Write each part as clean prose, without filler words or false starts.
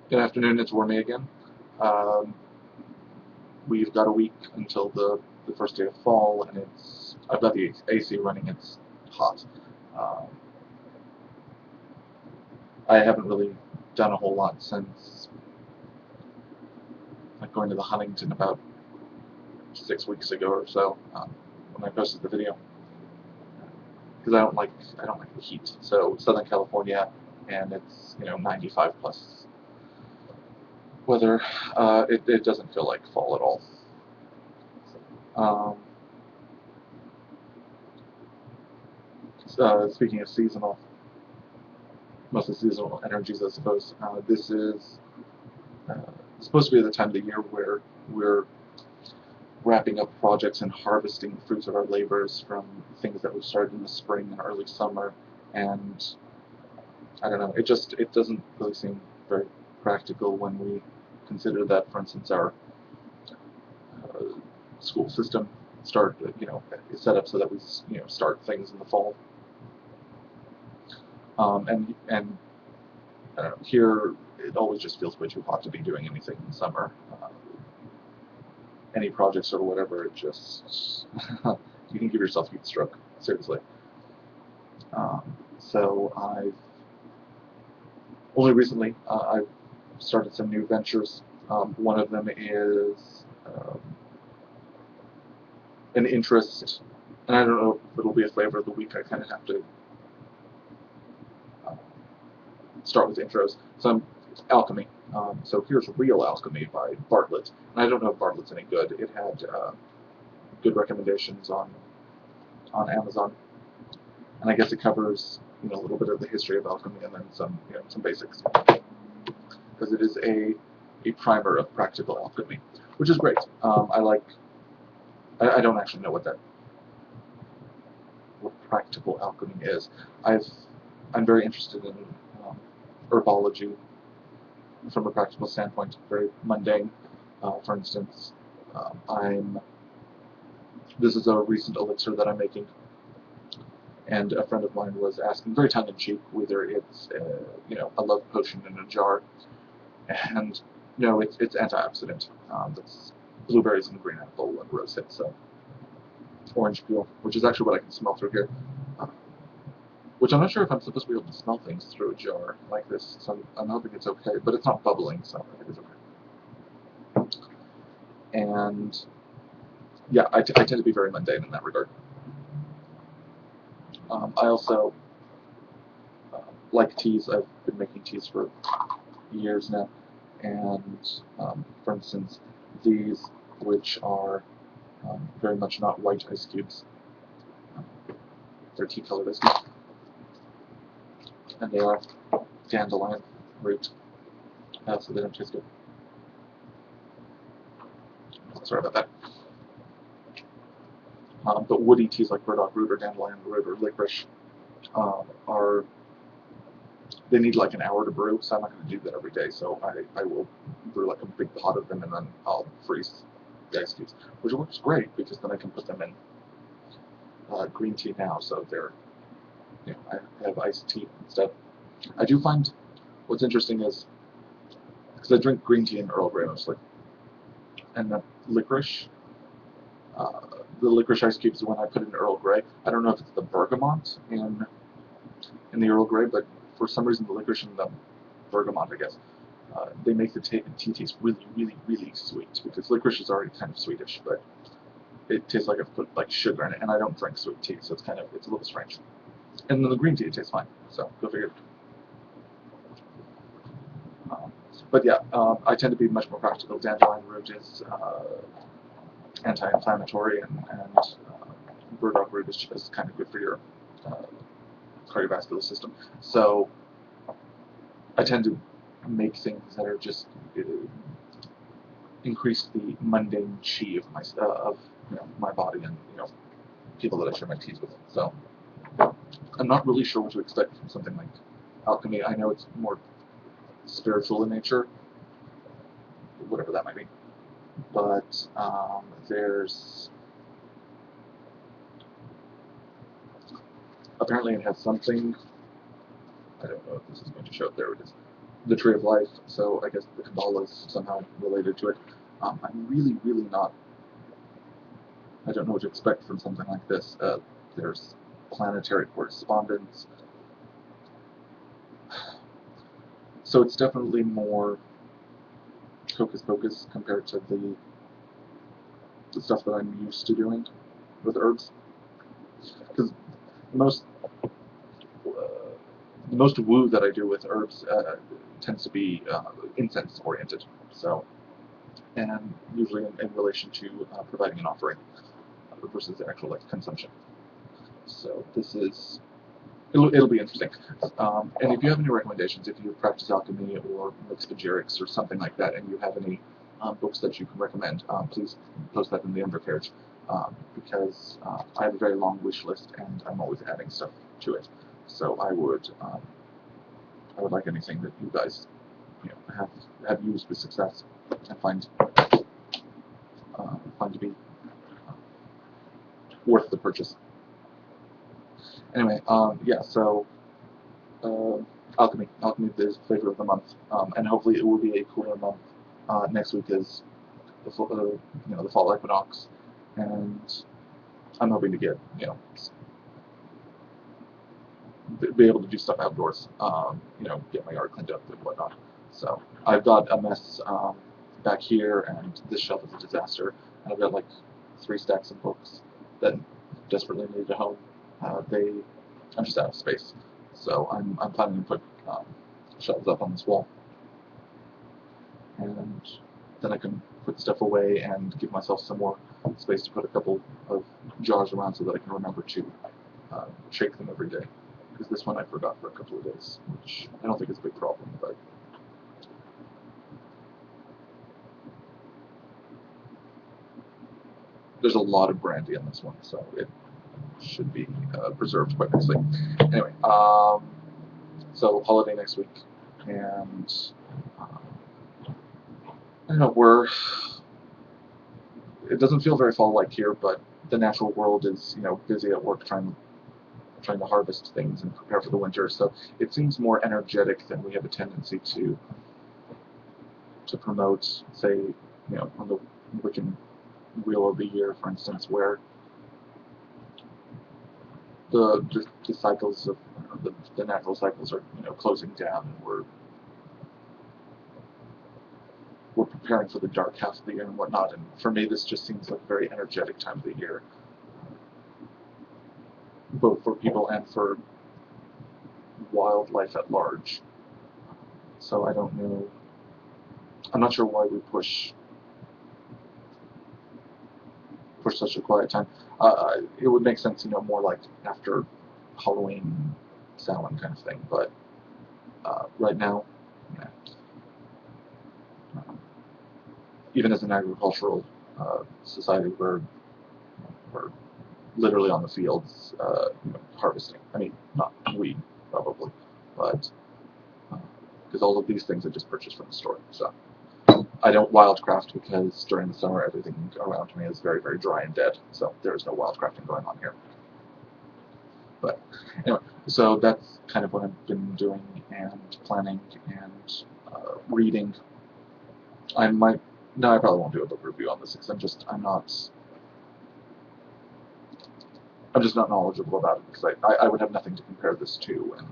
Good afternoon, it's Wormy again. Um, we've got a week until the first day of fall, and I've got the AC running, it's hot. Um, I haven't really done a whole lot since like going to the Huntington about 6 weeks ago or so, when I posted the video. Because I don't like the heat. So Southern California, and it's 95 plus weather. It doesn't feel like fall at all. Um, Speaking of seasonal, mostly seasonal energies, I suppose. This is uh, supposed to be the time of the year where we're wrapping up projects and harvesting the fruits of our labors from things that we started in the spring and early summer. And I don't know, it doesn't really seem very practical when we consider that, for instance, our uh, school system is set up so that we start things in the fall. And here it always just feels way too hot to be doing anything in summer. Any projects or whatever, it just you can give yourself heat stroke, seriously. So I've only recently I've started some new ventures. One of them is an interest, and I don't know if it'll be a flavor of the week. I kind of have to uh, start with intros. So Alchemy. So here's Real Alchemy by Bartlett, and I don't know if Bartlett's any good. It had good recommendations on Amazon, and I guess it covers a little bit of the history of alchemy and then some basics, because it is a primer of practical alchemy, which is great. I don't actually know what practical alchemy is. I'm very interested in herbology from a practical standpoint, very mundane. For instance, this is a recent elixir that I'm making, and a friend of mine was asking, very tongue-in-cheek, whether it's a love potion in a jar, and no, it's antioxidant. It's blueberries and green apple and rosehip, so orange peel, which is actually what I can smell through here. Uh, which I'm not sure if I'm supposed to be able to smell things through a jar like this, so I'm hoping it's okay, but it's not bubbling, so I think it's okay. And yeah, I tend to be very mundane in that regard. I also like teas. I've been making teas for years now, and for instance, these, which are very much not white ice cubes, um, they're tea-colored ice cubes, and they are dandelion root, so they don't taste good. Sorry about that. But woody teas like burdock root or dandelion root or licorice are they need like an hour to brew, so I'm not going to do that every day. So I will brew like a big pot of them, and then I'll freeze the ice cubes, which works great because then I can put them in green tea now. So I have iced tea instead. I do find what's interesting is because I drink green tea and Earl Grey mostly, and uh, the licorice ice cubes when I put in Earl Grey. I don't know if it's the bergamot in the Earl Grey, but for some reason the licorice and the bergamot, I guess, they make the tea taste really, really, really sweet, because licorice is already kind of sweetish, but it tastes like I've put like sugar in it, and I don't drink sweet tea, so it's a little strange. And then the green tea tastes fine, so go figure. Um, but yeah, I tend to be much more practical. Dandelion root is anti-inflammatory, and burdock root is just kind of good for your uh, cardiovascular system. So I tend to make things that are just increase the mundane chi of my body, and people that I share my teas with. So I'm not really sure what to expect from something like alchemy. I know it's more spiritual in nature, whatever that might be. But there's apparently it has something. I don't know if this is going to show up. There it is. the Tree of Life, so I guess the Kabbalah is somehow related to it. I'm really, really not. I don't know what to expect from something like this. There's planetary correspondence, so it's definitely more hocus pocus compared to the stuff that I'm used to doing with herbs. Because most the most woo that I do with herbs tends to be incense oriented. So, and usually in relation to providing an offering versus the actual like consumption. So this is it'll be interesting. And if you have any recommendations, if you practice alchemy or mixpagirics or something like that, and you have any books that you can recommend, please post that in the undercarriage because I have a very long wish list and I'm always adding stuff to it. So I would like anything that you guys have used with success and find to be worth the purchase. Anyway, yeah. So Alchemy is flavor of the month, and hopefully it will be a cooler month. Next week is the fall equinox, and I'm hoping to get be able to do stuff outdoors. Get my yard cleaned up and whatnot. So I've got a mess back here, and this shelf is a disaster. And I've got like 3 stacks of books that desperately need a home. I'm just out of space, so I'm planning to put shelves up on this wall, and then I can put stuff away and give myself some more space to put a couple of jars around so that I can remember to shake them every day. Because this one I forgot for a couple of days, which I don't think is a big problem, but there's a lot of brandy in this one, so it should be preserved quite nicely. Anyway, so holiday next week, and I don't know, it doesn't feel very fall-like here, but the natural world is busy at work trying to harvest things and prepare for the winter, so it seems more energetic than we have a tendency to promote, say, on the Wiccan Wheel of the Year, for instance, where the cycles of the natural cycles are closing down, and we're preparing for the dark half of the year and whatnot. And for me, this just seems like a very energetic time of the year, both for people and for wildlife at large. So I don't know. I'm not sure why we push such a quiet time. It would make sense, more like after Halloween, Samhain kind of thing. But right now, yeah. Even as an agricultural society, we're literally on the fields, harvesting. I mean, not we probably, but because all of these things I just purchased from the store. So I don't wildcraft because during the summer everything around me is very, very dry and dead. So there is no wildcrafting going on here. But anyway, so that's kind of what I've been doing and planning and reading. I probably won't do a book review on this because I'm just not knowledgeable about it, because I would have nothing to compare this to, and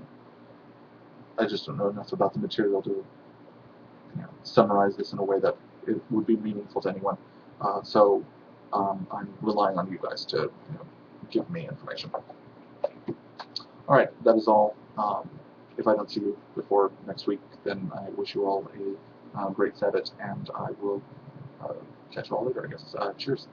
I just don't know enough about the material to summarize this in a way that it would be meaningful to anyone. So I'm relying on you guys to give me information. All right, that is all. If I don't see you before next week, then I wish you all a great Sabbath, and I will catch you all later, I guess. Cheers.